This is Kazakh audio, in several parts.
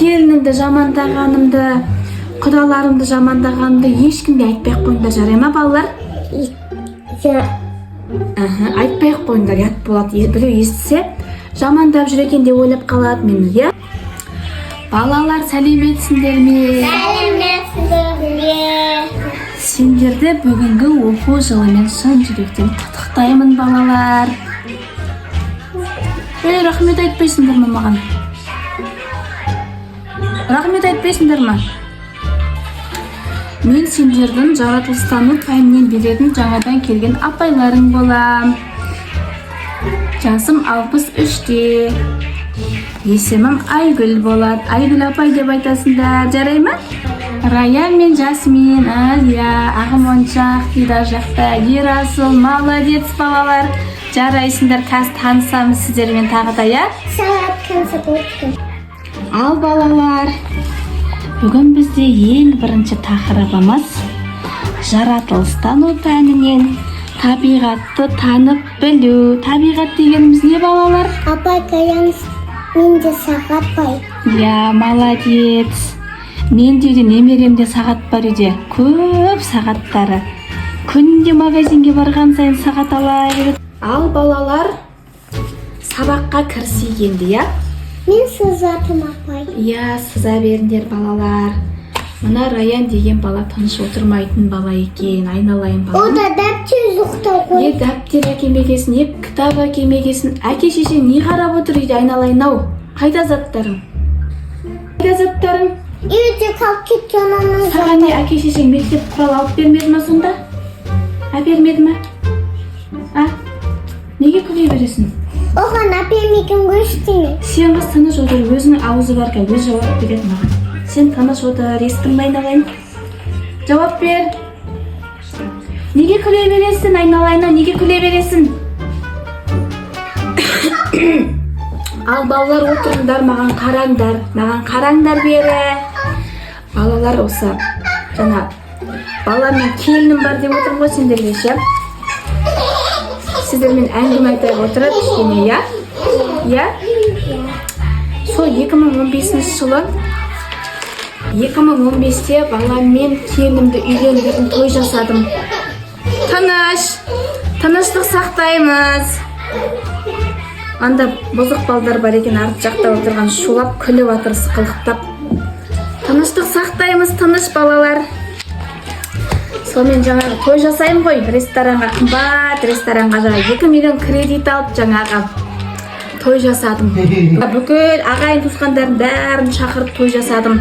келінімді жамандағанымды, құдаларымды жамандағанымды ешкімге айтпай ақ қойыңдар, жарай ма балалар? Айтпай ақ қойыңдар, ұят болады. Біреу естісе, жамандап жүр екен деп ойлап қалады мені, иә? Балалар, сәлеметсіңдер ме? Сендерді бүгінгі оқу жылымен шын жүректен құттықтаймын, балалар. Рахмет айтпайсыңдар ма маған? Рахмет айтпайсыңдар ма? Мен сендердің жаратылыстану пәнінен беретін жаңадан келген апайларың болам. Жасым 63-те. Есімім Айгүл болады. Айгүл апай деп айтасыңдар, жарай ма? Раян мен Жасмин, Алия, Ағымоншақ, Хида жақта, Ерасыл, молодец балалар. Жарайсыңдар, қазір танысамыз сіздермен тағы да, я? Ал балалар, бүгін бізде ең бірінші тақырыбымыз жаратылыстану пәнінен табиғатты танып білу. Табиғат дегеніміз не, балалар? Апай, қоямыз, менде сағат бар. Я, молодец. Менде де немеремде сағат бар үйде. Көп сағаттары. Күнде магазинге барған сайын сағат алайық. Ал балалар, сабаққа кірісейік енді, я? Мен сызатым, апай. Я, сыза беріңдер балалар. Мына Раян деген бала тыныш отырмайтын бала екен, айналайын бала. О да дәптер жоқтау ғой. Дәптер әкемегесін, кітап әкемегесін. Әке шешең не қарап отыр үйде, айналайын-ау? Қайда заттарың? Қайда заттарың? Үйде қалып кеткен оны. Саған не әке шешең мектеп құрал алып бермеді ма сонда? Әпермеді ма? Неге күле бересің? Оған әпермеген көштіңе. Сен қыз тыныш отыр, өзінің аузы бар ка, өз жауап береді маған. Сен тыныш отыр, естің айналайын. Жауап бер. Неге күле бересің, айналайына, неге күле бересің? Ал балалар отырыңдар, маған қараңдар бері. Балалар осы, жаңа, бала мен келінім бар деп отырмын ғой сендерге, ше? Сіздермен әңгіме айтайық отырып, кішкене, я? Я? Сол 2015 жылы 2015-те баламмен келінімді үйлендірдім, той жасадым. Тыныштық сақтаймыз. Анда бұзық балдар бар екен, арт жақта отырған, шулап күліп атыр, сықылықтап. Тыныштық сақтаймыз, тыныш балалар. Сонымен жаңағы той жасаймын ғой, ресторанға, қымбат ресторанға жаңа 2 миллион кредит алып жаңағы той жасадым. Бүкіл ағайын туысқандардың бәрін шақырып той жасадым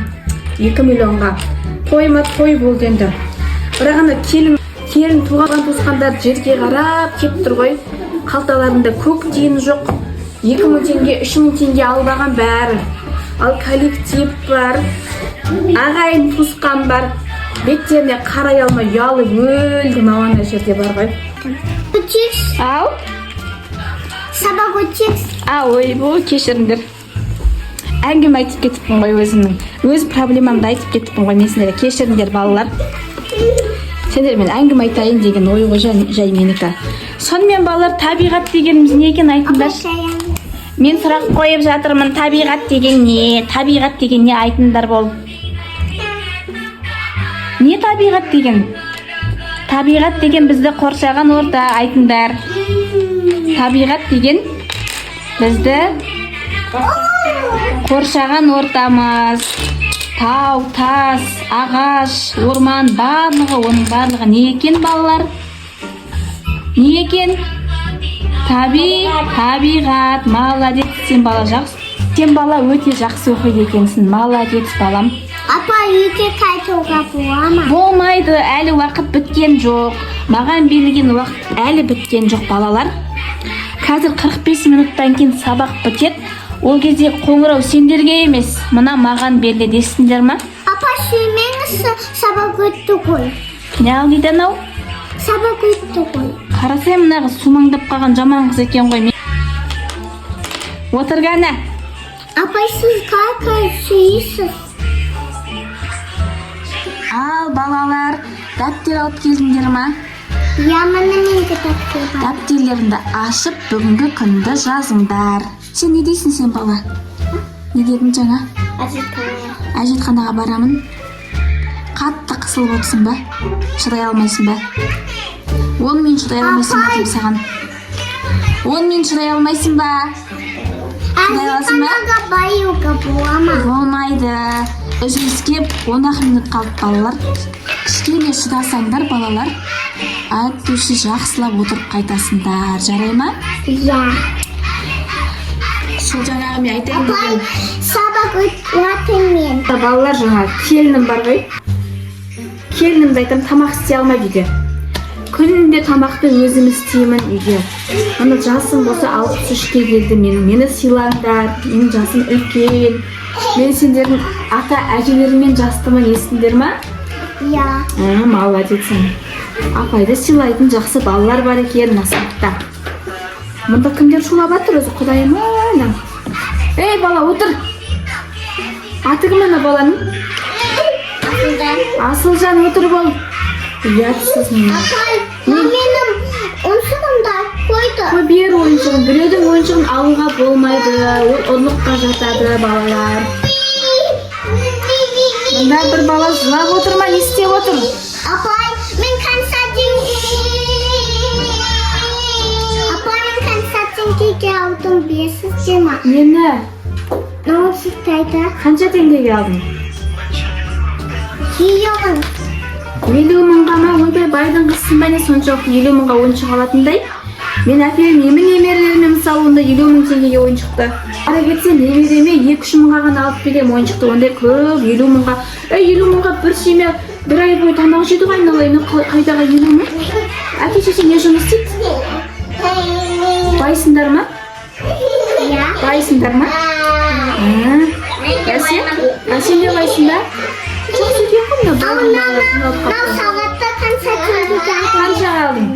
2 миллионға. Тойма той болды енді. Бірақ ана келін туған туысқандар жерге қарап кеп тұр ғой. Қалталарында көк тиын жоқ. 2000 теңге, 3000 теңге албаған бәрі. Ал коллектив бар, ағайын туысқан бар. Беттеріне қарай алмай ұялып өлдім, ана жерде бар ғой. Өтекс. Ау? Сабақ өтекс. Ой, кешіріңдер. Әңгіме айтып кетіппін ғой өзімнің. Өз проблемамды айтып кетіппін ғой, мен сендерге кешіріңдер балалар. Сендермен әңгіме айтайын деген ой ғой жай менікі. Сонымен балалар, табиғат дегеніміз не екен айтыңдар? Мен сұрақ қойып жатырмын, табиғат деген не? Табиғат деген не айтыңдар бол? Не табиғат деген? Табиғат деген бізді қоршаған орта, айтыңдар. Табиғат деген бізді қоршаған ортамыз. Тау, тас, ағаш, орман, оның барлығы не екен балалар? Не екен? Табиғат. Молодец, сен бала өте жақсы оқиды екенсің. Молодец балам. Апа, үйге қайтуға бола ма? Болмайды, әлі уақыт біткен жоқ. Маған берілген уақыт әлі біткен жоқ балалар. Қазір 45 минуттан кейін сабақ бітет. Ол кезде қоңырау сендерге емес, мына маған беріледі, естіңдер ма? Апа, сүймеңіз, сабақ өтті ғой. Не ал дейді анау? Сабақ өтті ғой. Қарасай, мына қыз сумаңдап қалған жаман қыз екен ғой. Отырғаны. Апай, сіз қалай сүйесіз? Ал балалар, дәптер алып келдіңдер ма? Я, міне менде дәптер бар. Дәптерлеріңді ашып, бүгінгі күнді жазыңдар. Сен не дейсің сен бала? Не дедің жаңа? Әжетханаға барамын. Қатты қысылып отырсың ба? Шыдай алмайсың ба? 10 минут шыдай алмайсың ба деймін саған? 10 минут шыдай алмайсың ба? Шыдай аласың ба? Әжетханаға баюға бола ма? Болмайды. Үзіліске 10 минут қалды балалар. Кішкене шыдасаңдар балалар, әйтпесе жақсылап отырып қайтасыңдар, жарай ма? Иә. Сол жаңағы мен айтайын Апай, дегенім. сабақ өтуатымен. Балалар жаңа келінім бар ғой. Келінімді айтам, тамақ істей алмайды үйде. Күнде тамақты өзім істеймін үйде. Мына жасым болса 63-ке келді менің. Мені сыйлаңдар, менің жасым үлкен. Мен сендердің ата әжелерімен жастымын, естіңдер ма? Иә. Молодецсің. Апайды сыйлайтын жақсы балалар бар екен насыпта. Мұнда кімдер шулап жатыр өзі, құдайым ана. Ей бала, отыр. Аты кім ана баланың? Асылжан, отыр бол. Ұятсыз мені. Апай, менің ойыншығымды қойды. Қой бер ойыншығын. Біреудің ойыншығын алуға болмайды. Ол ұрлыққа жатады балалар. Мұнда бір бала жылап отыр ма? Не істеп отыр? Апай, мен концертинге алдым, білесіздер ма? Нені? Наушниктарды. Қанша теңгеге алдың? 50 мыңға ма? Ойбай, байдың қызсың ба не соншалық 50 мыңға ойыншық алатындай? Мен әперім немерелеріме мысалы онда 50 мың теңгеге ойыншықты. Ара кетсе немереме 2-3 мыңға ғана алып берем ойыншықты. Ондай көп 50 мыңға. 50 мыңға бір семья бір ай бойы тамақ жейді ғой айналайын. Қайдағы 50 мың? Әке шеше не жұмыс істейді? Байсыңдар ма? Иә. Байсыңдар ма? Әсен де байсың ба? Жақсы екен ғой мына балалар жиналып Мынау қалыпты. сағатта концертинге алдым. Қаншаға алдың?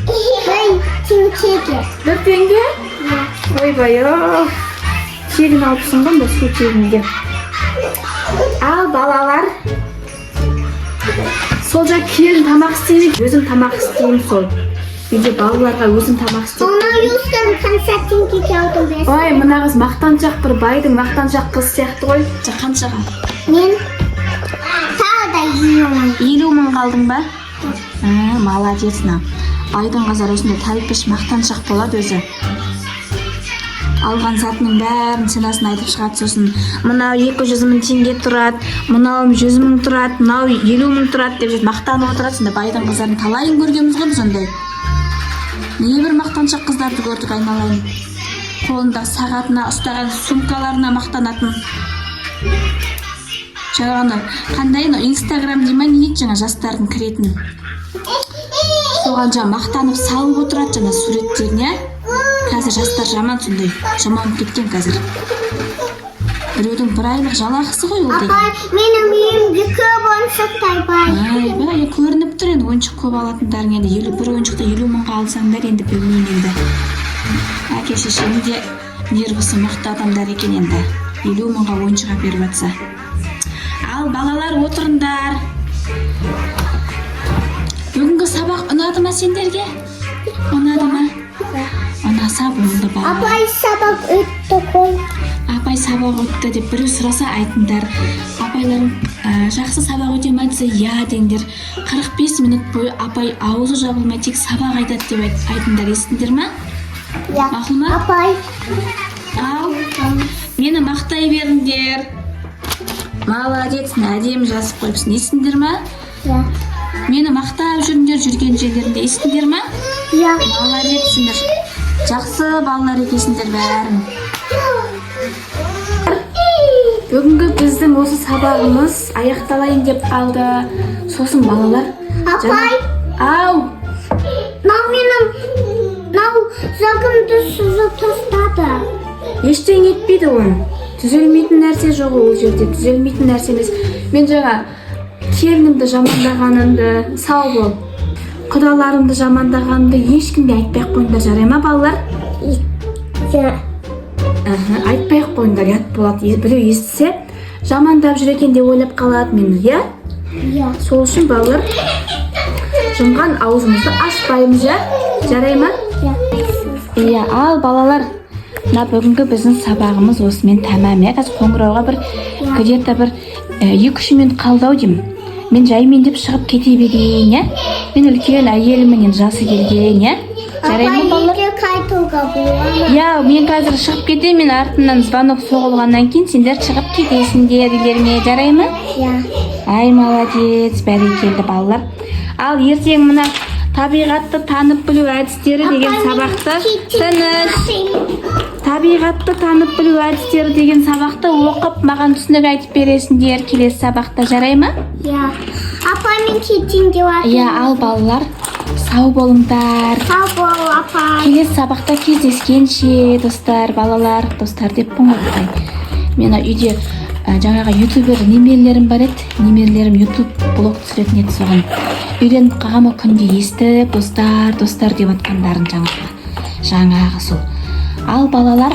1 теңгеге. 1 теңге? Ойбай, тегін алыпсың ғой мына су тегінге. Ал балалар, сол жақ келін тамақ істемейді, өзім тамақ істеймін сол. Үйде балаларға өзім тамақ істеймін. Оны юстан концертинге алдым. Ой, мына қыз мақтаншақ бір байдың мақтаншақ қыз сияқты ғой. Қаншаға? Мен тағы да 50 мың қалдың ба? Молодец, на. Байдың қыздар осындай тәлпіш мақтаншақ болады өзі. Алған затының бәрін ценасын айтып шығады, сосын мынау 200 мың теңге тұрады, мынау 100 мың тұрады, мынау 50 мың тұрады деп мақтанып отырады. Сонда байдың қыздарын талайын көргенбіз ғой біз ондай. Не бір мақтаншақ қыздарды көрдік айналайын. Қолында сағатына ұстаған сумкаларына мақтанатын. Жаңағы қандай инстаграм дей ма не дейді жаңа жастардың кіретін. Соған жаңа мақтанып салып отырады жаңа суреттеріне. Қазір жастар жаман сондай, жаман кеткен қазір. Біреудің бір айлық жалақысы ғой ол деген. Апай, менің үйімде көп ойыншықтар бар. Бай, көрініп тұр енді ойыншық көп алатындарың енді бір ойыншықты 50 мыңға алсаңдар енді білмеймін енді. Әке шешем де нервісі мықты адамдар екен енді. 50 мыңға ойыншық әперіп жатса. Ал балалар отырыңдар. Бүгінгі сабақ ұнады ма сендерге? Ұнады ма? Ұнаса болды ба? Апай, сабақ өтті ғой. Апай сабақ өтті деп біреу сұраса айтыңдар. Апайларың жақсы сабақ өте ма десе я деңдер. 45 минут бойы апай аузы жабылмай тек сабақ айтады деп айтыңдар, естіңдер ма? Иә. Мақұл ма? Апай. Ал, мені мақтай беріңдер. Молодец, әдемі жазып қойыпсың, естіңдер ма? Иә. Мені мақтап жүріңдер, жүрген жерлерінде, естіңдер ма? Иә. Молодецсіңдер. Жақсы балалар екесіңдер бәрің. Бүгінгі біздің осы сабағымыз аяқталайын деп қалды. Сосын балалар. Апай. Ау. Мынау зағымды сызып тастады. Ештеңе етпейді оның. Түзелмейтін нәрсе жоқ ол жерде. Түзелмейтін нәрсе емес. Мен жаңа келінімді жамандағанымды сау бол. Құдаларымды жамандағанымды ешкімге айтпай-ақ қойыңдар, жарай ма балалар? Иә. Айтпай-ақ қойыңдар, ұят болады. Біреу естісе, жамандап жүр екен деп ойлап қалады мені, иә? Иә. Сол үшін балалар жұмған аузымызды ашпаймыз, жарай ма? Иә. Иә, ал балалар, мына бүгінгі біздің сабағымыз осымен тәмам. Қазір қоңырауға бір где-то бір 2-3 минут қалды ау деймін. Мен жаймен деп шығып кете берейін, иә? Мен үлкен әйелімнен жасы келген, иә? Жарайды ма балалар? Үйге қайтуға болады. Иә, мен қазір шығып кетемін, мен артымнан звонок соғылғаннан кейін сендер шығып кетесіңдер үйлеріңе, жарай ма? Иә. Ай, молодец, бәрекелді балалар. Ал ертең мына табиғатты танып білу әдістері деген сабақты табиғатты танып білу әдістері деген сабақты оқып, маған түсінік айтып бересіңдер келесі сабақта, жарай ма? Иә. Апай мен кетейін деп жатыр. Иә, ал балалар, сау болыңдар. Сау бол, апай. Келесі сабақта кездескенше, достар, балалар, достар деппін ғой. Мен үйде жаңағы ютубер немерелерім бар еді. Немерелерім ютуб блог түсіретін еді, соған үйреніп қалғанмын, күнде естіп, достар деп атқандарын жаңағы сол. Ал балалар,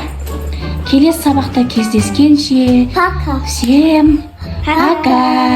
келесі сабақта кездескенше, Пока. всем пока.